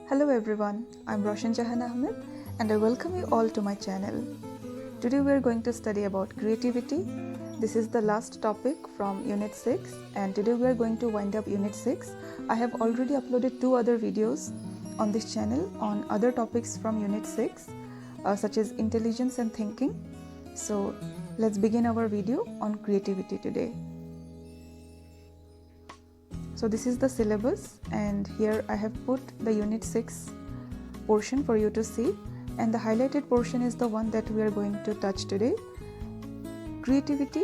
Hello everyone, I'm Roshan Jahan Ahmed and I welcome you all to my channel. Today we are going to study about creativity. This is the last topic from Unit 6 and today we are going to wind up Unit 6. I have already uploaded 2 other videos on this channel on other topics from Unit 6 such as intelligence and thinking. So let's begin our video on creativity today. So this is the syllabus and here I have put the Unit 6 portion for you to see, and the highlighted portion is the one that we are going to touch today. Creativity,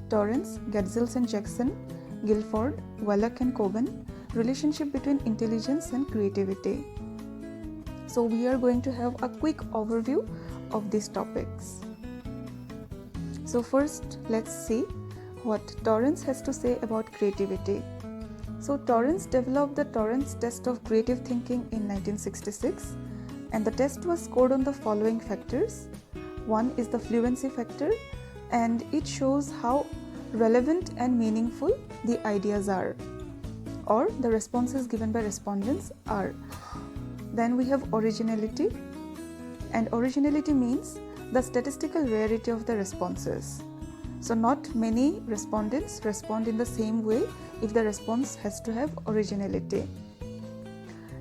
Torrance, Getzels and Jackson, Guilford, Wallach and Coben, relationship between intelligence and creativity. So we are going to have a quick overview of these topics. So first let's see what Torrance has to say about creativity. So Torrance developed the Torrance test of creative thinking in 1966, and the test was scored on the following factors. One is the fluency factor, and it shows how relevant and meaningful the ideas are, or the responses given by respondents are. Then we have originality, and originality means the statistical rarity of the responses. So not many respondents respond in the same way if the response has to have originality.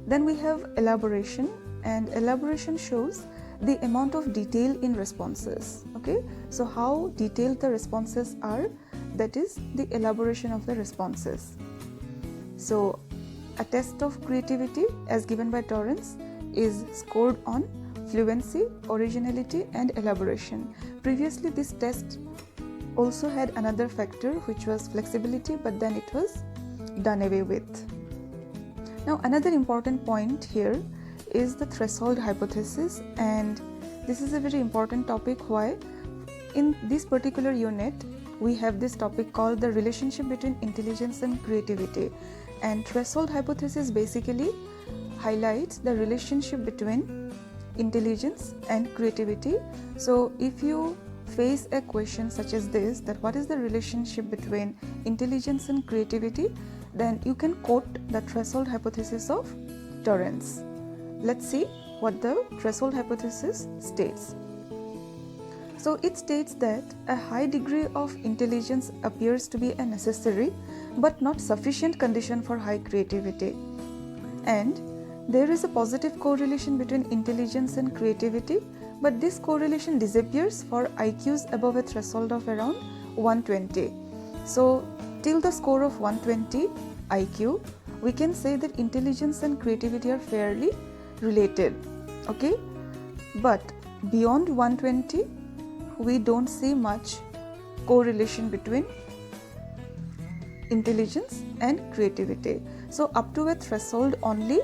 Then we have elaboration, and elaboration shows the amount of detail in responses. Okay, so how detailed the responses are, that is the elaboration of the responses. So a test of creativity as given by Torrance is scored on fluency, originality and elaboration. Previously this test also had another factor which was flexibility, but then it was done away with. Now another important point here is the threshold hypothesis, and this is a very important topic. Why? In this particular unit we have this topic called the relationship between intelligence and creativity, and threshold hypothesis basically highlights the relationship between intelligence and creativity. So if you face a question such as this, that what is the relationship between intelligence and creativity, then you can quote the threshold hypothesis of Torrance. Let's see what the threshold hypothesis states. So it states that a high degree of intelligence appears to be a necessary but not sufficient condition for high creativity, and there is a positive correlation between intelligence and creativity, but this correlation disappears for IQs above a threshold of around 120. So till the score of 120 IQ, we can say that intelligence and creativity are fairly related. Okay, but beyond 120 we don't see much correlation between intelligence and creativity. So up to a threshold only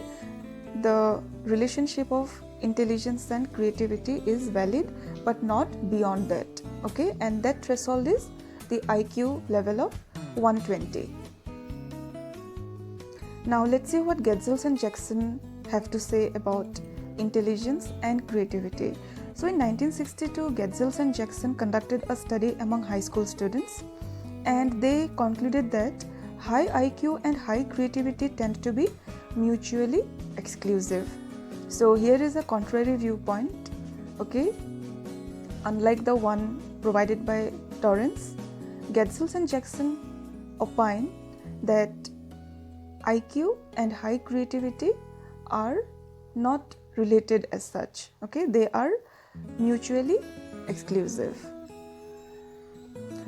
the relationship of intelligence and creativity is valid, but not beyond that. Okay, and that threshold is the IQ level of 120. Now let's see what Getzels and Jackson have to say about intelligence and creativity. So in 1962, Getzels and Jackson conducted a study among high school students, and they concluded that high IQ and high creativity tend to be mutually exclusive. So here is a contrary viewpoint. Okay, unlike the one provided by Torrance, Getzels and Jackson opine that IQ and high creativity are not related as such. Okay, they are mutually exclusive.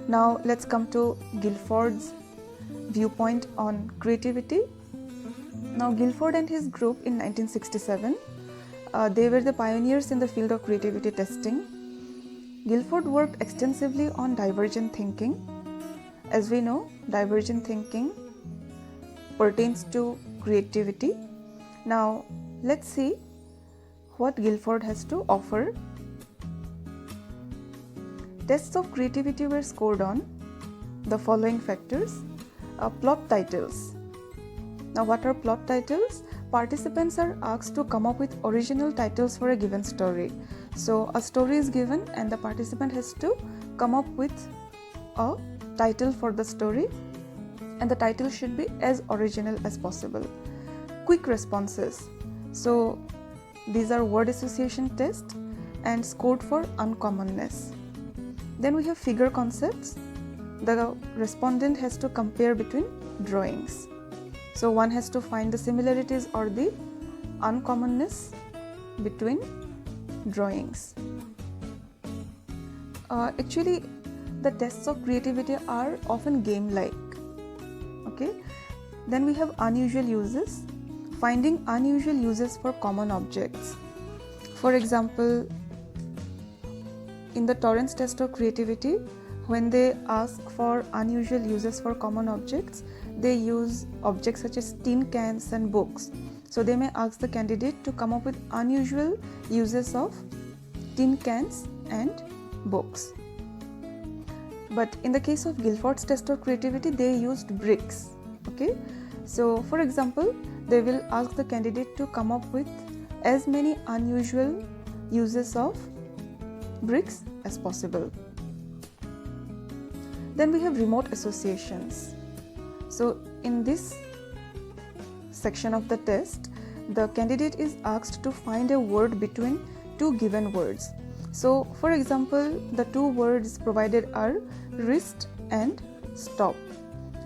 Now let's come to Guilford's viewpoint on creativity. Now Guilford and his group in 1967, they were the pioneers in the field of creativity testing. Guilford worked extensively on divergent thinking. As we know, divergent thinking pertains to creativity. Now let's see what Guilford has to offer. Tests of creativity were scored on the following factors. Plot titles. Now what are plot titles? Participants are asked to come up with original titles for a given story. So a story is given and the participant has to come up with a title for the story, and the title should be as original as possible. Quick responses. So these are word association test and scored for uncommonness. Then we have figure concepts. The respondent has to compare between drawings. So one has to find the similarities or the uncommonness between drawings. Actually, the tests of creativity are often game-like. Okay. Then we have unusual uses. Finding unusual uses for common objects. For example, in the Torrance test of creativity, when they ask for unusual uses for common objects, they use objects such as tin cans and books. So they may ask the candidate to come up with unusual uses of tin cans and books. But in the case of Guilford's test of creativity, they used bricks. Okay, so for example, they will ask the candidate to come up with as many unusual uses of bricks as possible. Then we have remote associations. So in this section of the test, the candidate is asked to find a word between two given words. So for example, the two words provided are wrist and stop.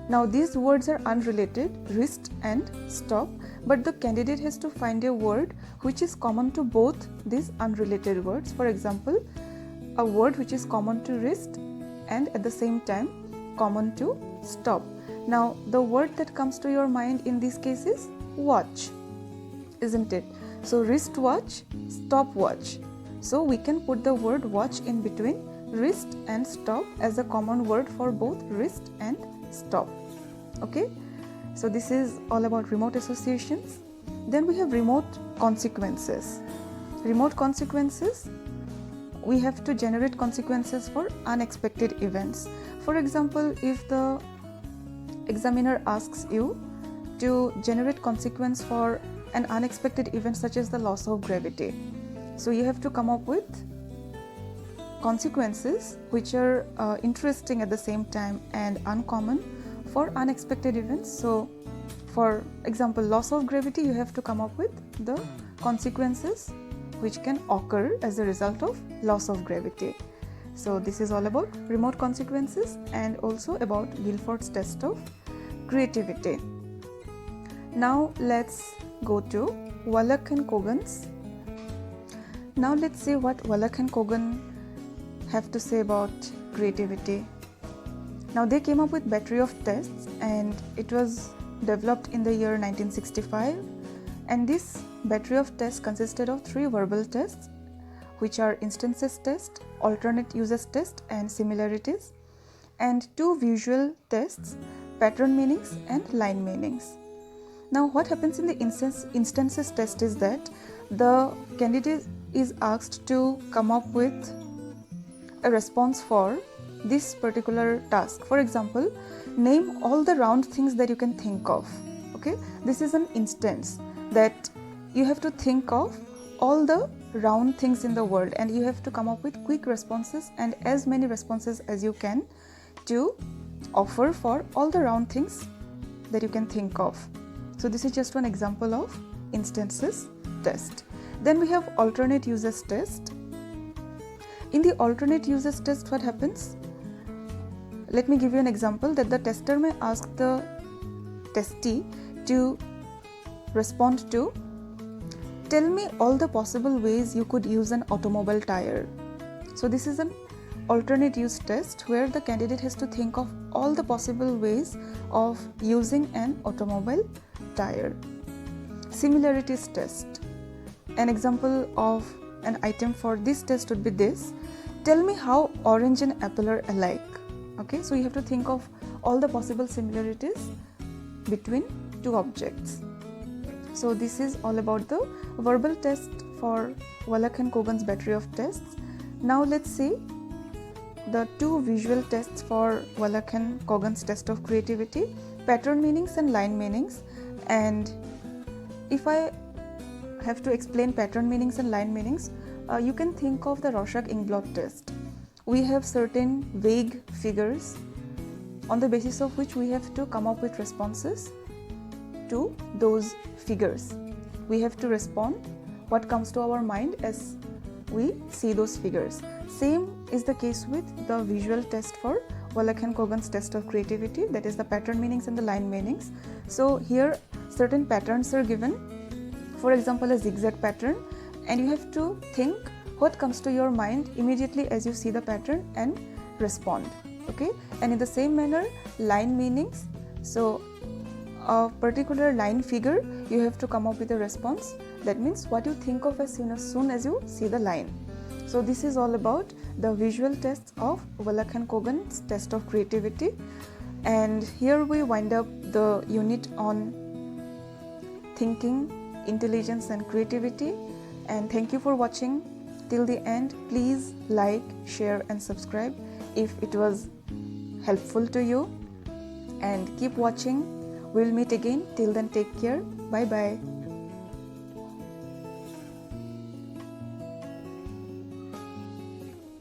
Now these words are unrelated, wrist and stop, but the candidate has to find a word which is common to both these unrelated words. For example, a word which is common to wrist and at the same time common to stop. Now the word that comes to your mind in this case is watch, isn't it? So wristwatch, stopwatch. So we can put the word watch in between wrist and stop as a common word for both wrist and stop. Okay, so this is all about remote associations. Then we have remote consequences. Remote consequences, we have to generate consequences for unexpected events. For example, if the examiner asks you to generate consequence for an unexpected event such as the loss of gravity, so you have to come up with consequences which are interesting at the same time and uncommon for unexpected events. So for example, loss of gravity, you have to come up with the consequences which can occur as a result of loss of gravity. So this is all about remote consequences and also about Guilford's test of creativity. Now let's go to Wallach and Kogan's. Now let's see what Wallach and Kogan have to say about creativity. Now they came up with battery of tests and it was developed in the year 1965, and this battery of tests consisted of 3 verbal tests, which are instances test, alternate uses test and similarities, and 2 visual tests, pattern meanings and line meanings. Now what happens in the instances test is that the candidate is asked to come up with a response for this particular task. For example, name all the round things that you can think of. Okay, this is an instance that you have to think of all the round things in the world and you have to come up with quick responses and as many responses as you can to offer for all the round things that you can think of. So this is just one example of instances test. Then we have alternate uses test. In the alternate uses test, what happens? Let me give you an example that the tester may ask the testee to respond to, tell me all the possible ways you could use an automobile tire. So this is an alternate use test where the candidate has to think of all the possible ways of using an automobile tire. Similarities test. An example of an item for this test would be this: tell me how orange and apple are alike. Okay, so you have to think of all the possible similarities between 2 objects. So this is all about the verbal test for Wallach and Kogan's battery of tests. Now let's see the 2 visual tests for Wallach and Kogan's test of creativity, pattern meanings and line meanings. And if I have to explain pattern meanings and line meanings, you can think of the Rorschach-Inkblot test. We have certain vague figures on the basis of which we have to come up with responses to those figures. we have to respond what comes to our mind as we see those figures. Same is the case with the visual test for Wallach and Kogan's test of creativity, that is the pattern meanings and the line meanings. So here certain patterns are given, for example a zigzag pattern, and you have to think what comes to your mind immediately as you see the pattern and respond. Okay, and in the same manner line meanings, so a particular line figure you have to come up with a response, that means what you think of as soon as you see the line. So this is all about the visual tests of Wallach and Kogan's test of creativity, and here we wind up the unit on thinking, intelligence and creativity. And thank you for watching till the end. Please like, share and subscribe if it was helpful to you, and keep watching. We'll meet again. Till then, take care. Bye bye.